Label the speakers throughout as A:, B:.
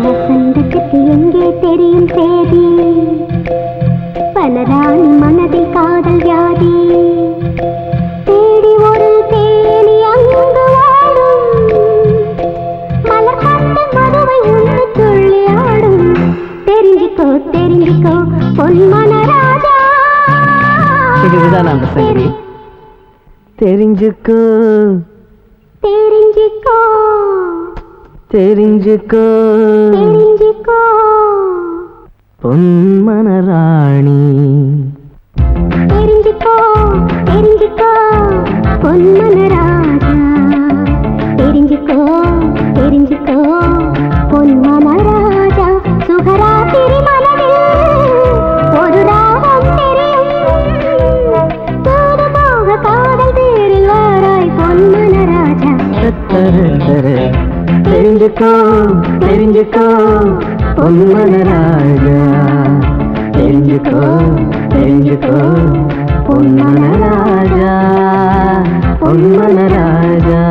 A: எங்கே தெரியும் சேதி பலராணி மனதில் காதல் வியாதி தேடி ஒரு தேனி அங்கு வாடும் மலர் கண்ட மதுவை உண்டு துள்ளி ஆடும் தெரிஞ்சுக்கோ தெரிஞ்சுக்கோ பொன்மன ராஜா
B: இதுதான் அந்த சங்கதி தெரிஞ்சுக்கோ
A: தெரிஞ்சுக்கோ
B: தெரிஞ்சுக்கோ
A: தெரிஞ்சுக்கோ
B: பொன்மன ராணி
A: தெரிஞ்சுக்கோ தெரிஞ்சுக்கோ பொன்மன ராஜா தெரிஞ்சுக்கோ தெரிஞ்சுக்கோ பொன்மன ராஜா சுகராத்திரி மனதில் ஒரு ராகம் தெரியும் தூதுமாக காதல் தேரில் வாராய் பொன்மன ராஜா
B: தெரிஞ்சுக்கோ தெரிஞ்சுக்கோ பொன்மன ராஜா தெரிஞ்சுக்கோ தெரிஞ்சுக்கோ பொன்மன ராஜா பொன்மன ராஜா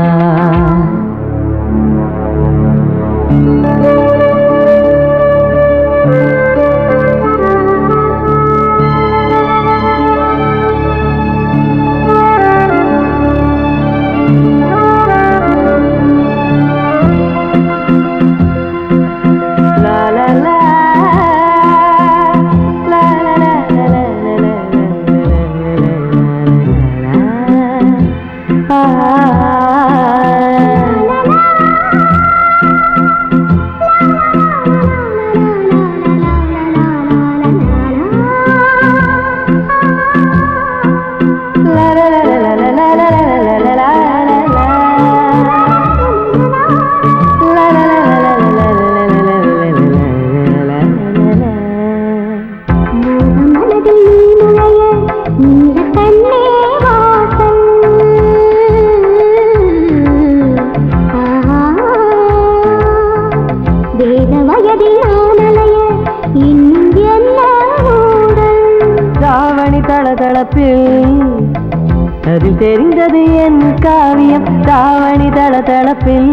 B: அதில் தெரிந்தது என் காவியம் தாவணி தளதளப்பில்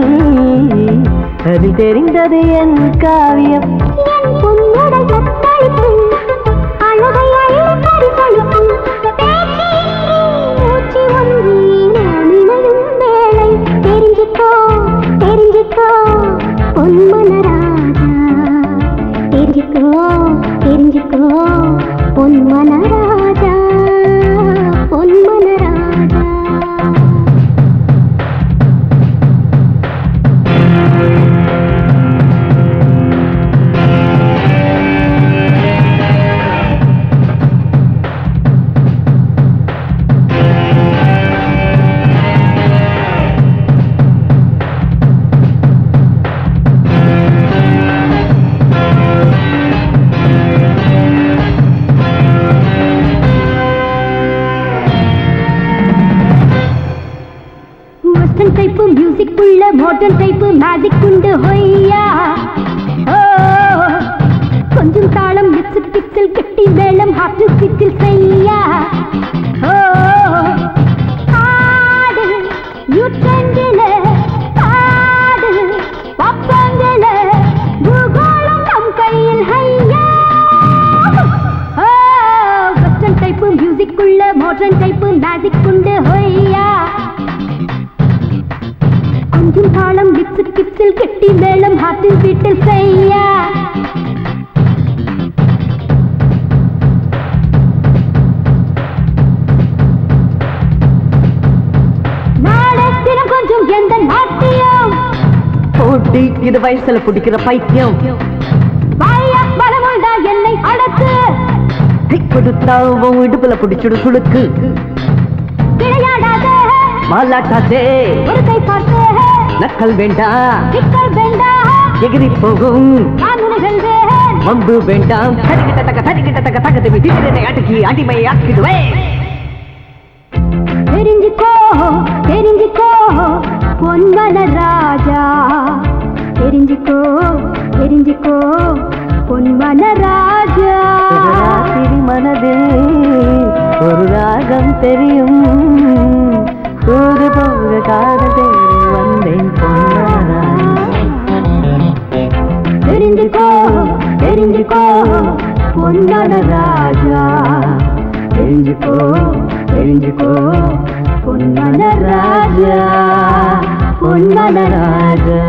B: அதில் தெரிந்தது என் காவியம்
A: தெரிஞ்சுக்கோ தெரிஞ்சுக்கோ பொன்மன ராஜா தெரிஞ்சுக்கோ தெரிஞ்சுக்கோ பொன்மன ராஜா பொன்மன ராஜா டைப் மியூசிக் உள்ள மாடர்ன் டைப் மேஜிக் உண்டு ஹொய்யா கொஞ்சம் தாளம் மிக்ஸ் பிக்சல் கட்டி மேளம் ஹார்ட் பிக்சல் செய்யா ஆடு யூட்ரெண்டில ஆடு பாப்சாங்கல பூகோளம் நம் கையில் ஹையா வெஸ்டர்ன் டைப் மியூசிக் உள்ள மாடர்ன் டைப் மேஜிக் உண்டு ஹொய்யா கொஞ்சம் தாளம் மிக்ஸ் பிக்சல் கட்டி மேளம் ஹார்ட் பீட்டில் செய்யா நாடத்திலும் கொஞ்சம் எந்த நாட்டியம்
B: போட்டி இது வயசுல பிடிக்கிற பைத்தியம்
A: வாயா பலமுண்டா என்னை அடக்கு
B: கொடுத்தா இடுப்புல பிடிச்சிடு சுளுக்கு
A: விளையாடாத
B: மாலாட்டாதே
A: ஒரு கை பார்த்து
B: நக்கல் வேண்டாம்
A: சிக்கல் வேண்டாம்
B: எகிரி போகும்
A: நான்
B: வம்பு வேண்டாம் அடக்கி அடிமை ஆக்கிடுவேன்
A: தெரிஞ்சுக்கோ தெரிஞ்சுக்கோ பொன்மன ராஜா தெரிஞ்சுக்கோ தெரிஞ்சுக்கோ பொன்மன ராஜா
B: ராத்திரி மனதில் ஒரு ராகம் தெரியும் தூது போக காதல் தேடி வந்தேன் பொன்மன
A: தெரிஞ்சுக்கோ தெரிஞ்சுக்கோ பொன்மன ராஜா தெரிஞ்சுக்கோ தெரிஞ்சுக்கோ பொன்மன ராஜா பொன்மன ராஜா